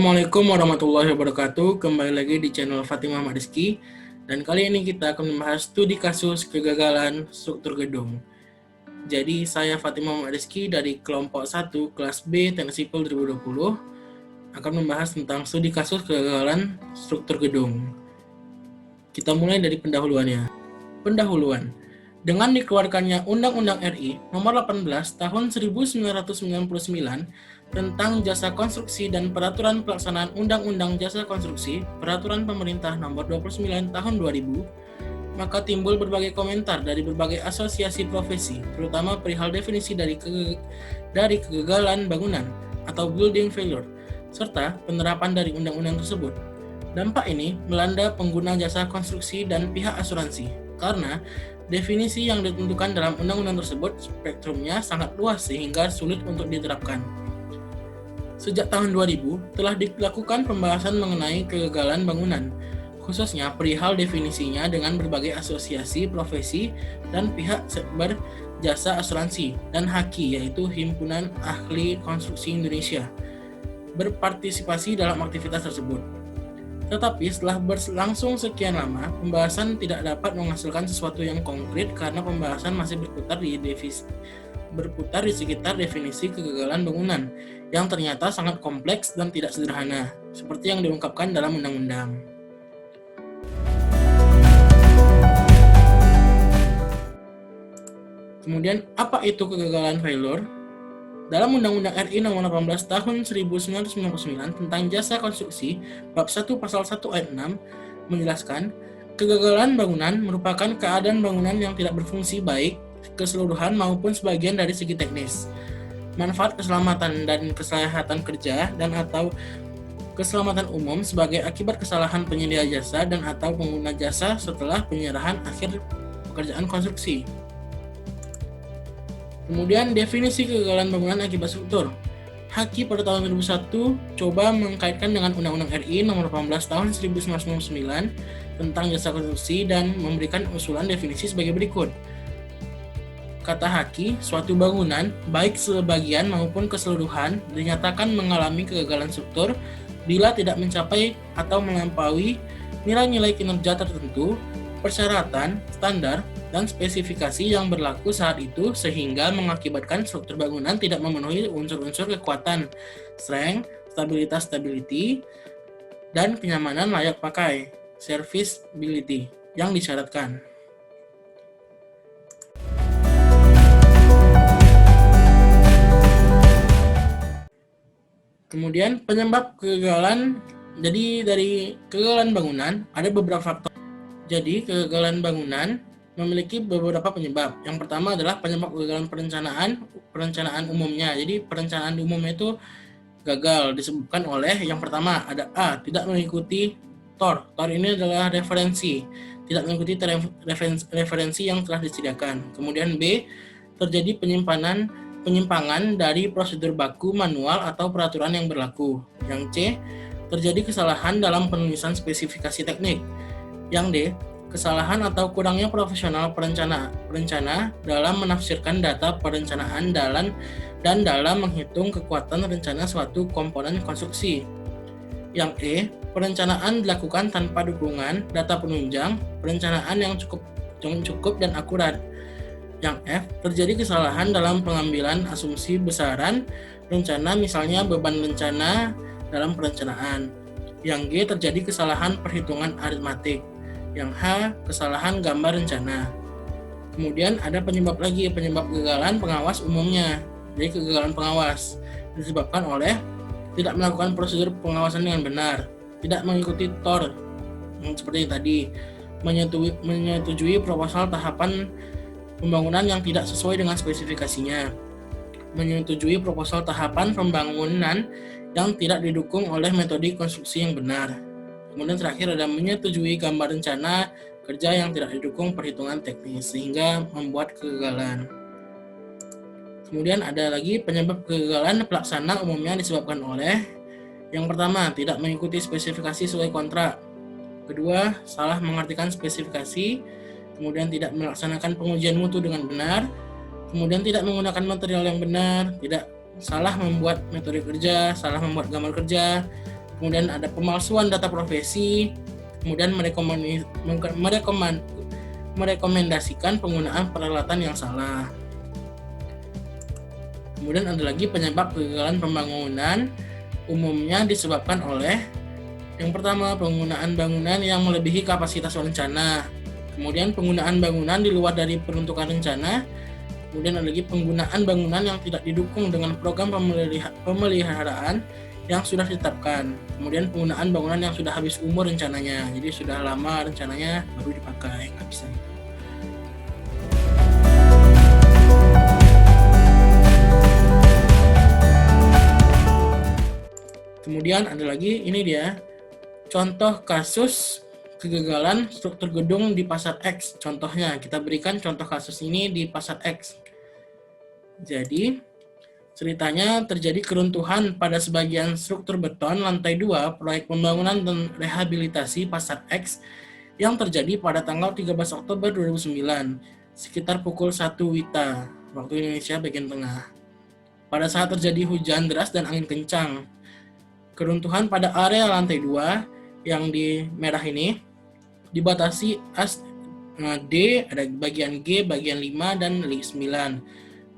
Assalamualaikum warahmatullahi wabarakatuh. Kembali lagi di channel Fatimah Rizky. Dan kali ini kita akan membahas studi kasus kegagalan struktur gedung. Jadi saya Fatimah Rizky dari kelompok 1 kelas B Teknik Sipil 2020 akan membahas tentang studi kasus kegagalan struktur gedung. Kita mulai dari pendahuluannya. Pendahuluan. Dengan dikeluarkannya Undang-Undang RI Nomor 18 Tahun 1999 tentang Jasa Konstruksi dan Peraturan Pelaksanaan Undang-Undang Jasa Konstruksi, Peraturan Pemerintah Nomor 29 Tahun 2000, maka timbul berbagai komentar dari berbagai asosiasi profesi, terutama perihal definisi dari kegagalan bangunan atau building failure, serta penerapan dari undang-undang tersebut. Dampak ini melanda pengguna jasa konstruksi dan pihak asuransi, karena definisi yang ditentukan dalam undang-undang tersebut spektrumnya sangat luas sehingga sulit untuk diterapkan. Sejak tahun 2000 telah dilakukan pembahasan mengenai kegagalan bangunan, khususnya perihal definisinya dengan berbagai asosiasi profesi dan pihak berjasa asuransi dan HAKI, yaitu Himpunan Ahli Konstruksi Indonesia, berpartisipasi dalam aktivitas tersebut. Tetapi setelah berlangsung sekian lama, pembahasan tidak dapat menghasilkan sesuatu yang konkret karena pembahasan masih berputar di sekitar definisi kegagalan bangunan yang ternyata sangat kompleks dan tidak sederhana, seperti yang diungkapkan dalam undang-undang. Kemudian, apa itu kegagalan failure? Dalam Undang-Undang RI Nomor 18 Tahun 1999 tentang Jasa Konstruksi, Bab 1 Pasal 1 Ayat 6 menjelaskan, kegagalan bangunan merupakan keadaan bangunan yang tidak berfungsi baik keseluruhan maupun sebagian dari segi teknis, manfaat keselamatan dan kesehatan kerja dan atau keselamatan umum sebagai akibat kesalahan penyedia jasa dan atau pengguna jasa setelah penyerahan akhir pekerjaan konstruksi. Kemudian definisi kegagalan bangunan akibat struktur. HAKI pada tahun 2001 coba mengkaitkan dengan Undang-Undang RI Nomor 18 Tahun 1999 tentang jasa konstruksi dan memberikan usulan definisi sebagai berikut. Kata HAKI, suatu bangunan, baik sebagian maupun keseluruhan, dinyatakan mengalami kegagalan struktur bila tidak mencapai atau melampaui nilai-nilai kinerja tertentu, persyaratan, standar, dan spesifikasi yang berlaku saat itu sehingga mengakibatkan struktur bangunan tidak memenuhi unsur-unsur kekuatan, strength, stabilitas stability, dan kenyamanan layak pakai, serviceability, yang disyaratkan. Kemudian penyebab kegagalan, jadi dari kegagalan bangunan ada beberapa faktor. Jadi kegagalan bangunan memiliki beberapa penyebab. Yang pertama adalah penyebab kegagalan perencanaan umumnya. Jadi perencanaan umumnya itu gagal disebabkan oleh yang pertama ada A, tidak mengikuti TOR. TOR ini adalah referensi, tidak mengikuti referensi yang telah disediakan. Kemudian B, terjadi penyimpangan dari prosedur baku, manual atau peraturan yang berlaku. Yang C, terjadi kesalahan dalam penulisan spesifikasi teknik. Yang D, kesalahan atau kurangnya profesional perencana dalam menafsirkan data perencanaan dan dalam menghitung kekuatan rencana suatu komponen konstruksi. Yang E, perencanaan dilakukan tanpa dukungan data penunjang perencanaan yang cukup dan akurat. Yang F, terjadi kesalahan dalam pengambilan asumsi besaran rencana, misalnya beban rencana dalam perencanaan. Yang G, terjadi kesalahan perhitungan aritmatik. Yang H, kesalahan gambar rencana. Kemudian ada penyebab kegagalan pengawas umumnya. Jadi kegagalan pengawas disebabkan oleh tidak melakukan prosedur pengawasan dengan benar, tidak mengikuti TOR seperti tadi, menyetujui proposal tahapan pembangunan yang tidak sesuai dengan spesifikasinya, menyetujui proposal tahapan pembangunan yang tidak didukung oleh metode konstruksi yang benar. Kemudian terakhir ada menyetujui gambar rencana kerja yang tidak didukung perhitungan teknis sehingga membuat kegagalan. Kemudian ada lagi penyebab kegagalan pelaksana umumnya disebabkan oleh yang pertama, tidak mengikuti spesifikasi sesuai kontrak. Kedua, salah mengartikan spesifikasi. Kemudian tidak melaksanakan pengujian mutu dengan benar. Kemudian tidak menggunakan material yang benar, salah membuat metode kerja, salah membuat gambar kerja, kemudian ada pemalsuan data profesi, kemudian merekomendasikan penggunaan peralatan yang salah. Kemudian ada lagi penyebab kegagalan pembangunan, umumnya disebabkan oleh yang pertama, penggunaan bangunan yang melebihi kapasitas rencana. Kemudian penggunaan bangunan di luar dari peruntukan rencana. Kemudian ada lagi penggunaan bangunan yang tidak didukung dengan program pemeliharaan yang sudah ditetapkan. Kemudian penggunaan bangunan yang sudah habis umur rencananya. Jadi sudah lama rencananya baru dipakai, nggak bisa. Kemudian ada lagi, ini dia contoh kasus kegagalan struktur gedung di Pasar X. Contohnya, kita berikan contoh kasus ini di Pasar X. Jadi, ceritanya terjadi keruntuhan pada sebagian struktur beton lantai 2 proyek pembangunan dan rehabilitasi Pasar X yang terjadi pada tanggal 13 Oktober 2009, sekitar pukul 1 WITA, waktu Indonesia bagian tengah. Pada saat terjadi hujan deras dan angin kencang, keruntuhan pada area lantai 2 yang di merah ini dibatasi as D, ada bagian G, bagian 5, dan 9,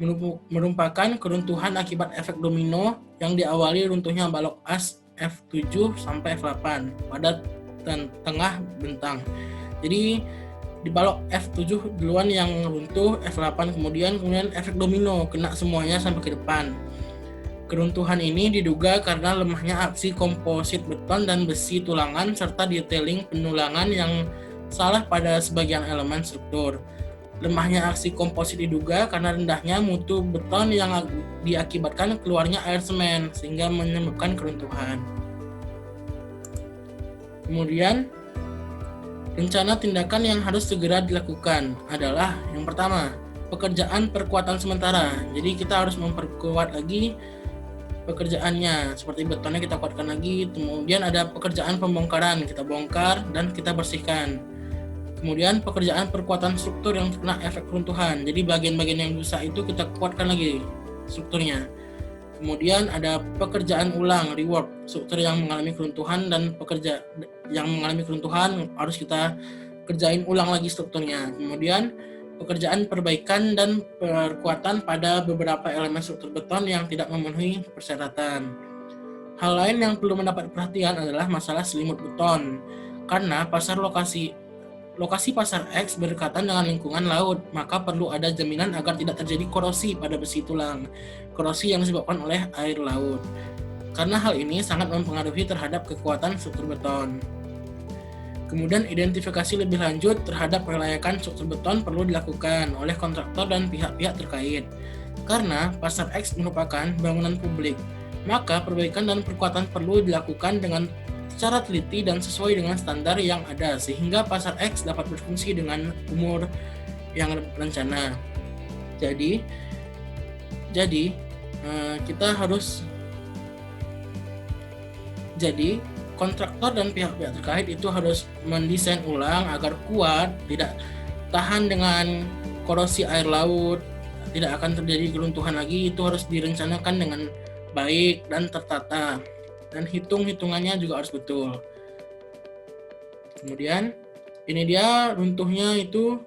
merupakan keruntuhan akibat efek domino yang diawali runtuhnya balok as F7 sampai F8 pada tengah bentang. Jadi di balok F7 duluan yang runtuh, F8 kemudian efek domino kena semuanya sampai ke depan. Keruntuhan ini diduga karena lemahnya aksi komposit beton dan besi tulangan serta detailing penulangan yang salah pada sebagian elemen struktur. Lemahnya aksi komposit diduga karena rendahnya mutu beton yang diakibatkan keluarnya air semen sehingga menyebabkan keruntuhan. Kemudian, rencana tindakan yang harus segera dilakukan adalah yang pertama, pekerjaan perkuatan sementara. Jadi kita harus memperkuat lagi pekerjaannya, seperti betonnya kita kuatkan lagi. Kemudian ada pekerjaan pembongkaran, kita bongkar dan kita bersihkan. Kemudian pekerjaan perkuatan struktur yang kena efek keruntuhan, jadi bagian-bagian yang rusak itu kita kuatkan lagi strukturnya. Kemudian ada pekerjaan ulang, rework, struktur yang mengalami keruntuhan dan pekerja yang mengalami keruntuhan harus kita kerjain ulang lagi strukturnya. Kemudian pekerjaan perbaikan dan perkuatan pada beberapa elemen struktur beton yang tidak memenuhi persyaratan. Hal lain yang perlu mendapat perhatian adalah masalah selimut beton, karena lokasi Pasar X berdekatan dengan lingkungan laut, maka perlu ada jaminan agar tidak terjadi korosi pada besi tulang, korosi yang disebabkan oleh air laut. Karena hal ini sangat mempengaruhi terhadap kekuatan struktur beton. Kemudian identifikasi lebih lanjut terhadap kelayakan struktur beton perlu dilakukan oleh kontraktor dan pihak-pihak terkait. Karena Pasar X merupakan bangunan publik, maka perbaikan dan perkuatan perlu dilakukan dengan secara teliti dan sesuai dengan standar yang ada sehingga Pasar X dapat berfungsi dengan umur yang rencana. Jadi kontraktor dan pihak-pihak terkait itu harus mendesain ulang agar kuat, tidak tahan dengan korosi air laut, tidak akan terjadi keruntuhan lagi. Itu harus direncanakan dengan baik dan tertata, dan hitung-hitungannya juga harus betul. Kemudian ini dia runtuhnya itu,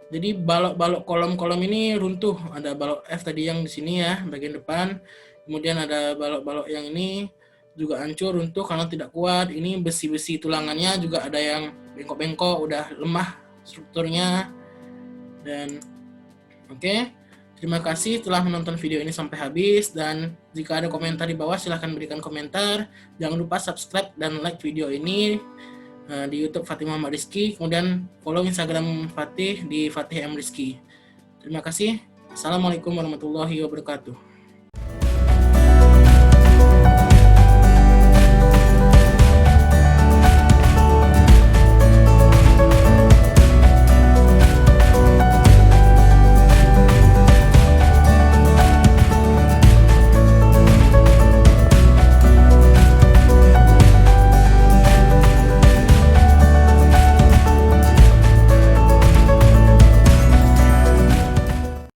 jadi balok-balok kolom-kolom ini runtuh. Ada balok F tadi yang di sini ya, bagian depan. Kemudian ada balok-balok yang ini juga hancur, runtuh karena tidak kuat. Ini besi-besi tulangannya juga ada yang bengkok-bengkok, udah lemah strukturnya. Dan oke. Terima kasih telah menonton video ini sampai habis, dan jika ada komentar di bawah silahkan berikan komentar. Jangan lupa subscribe dan like video ini di YouTube Fatih Muhammad Rizky, kemudian follow Instagram Fatih di Fatih M Rizky. Terima kasih. Assalamualaikum warahmatullahi wabarakatuh.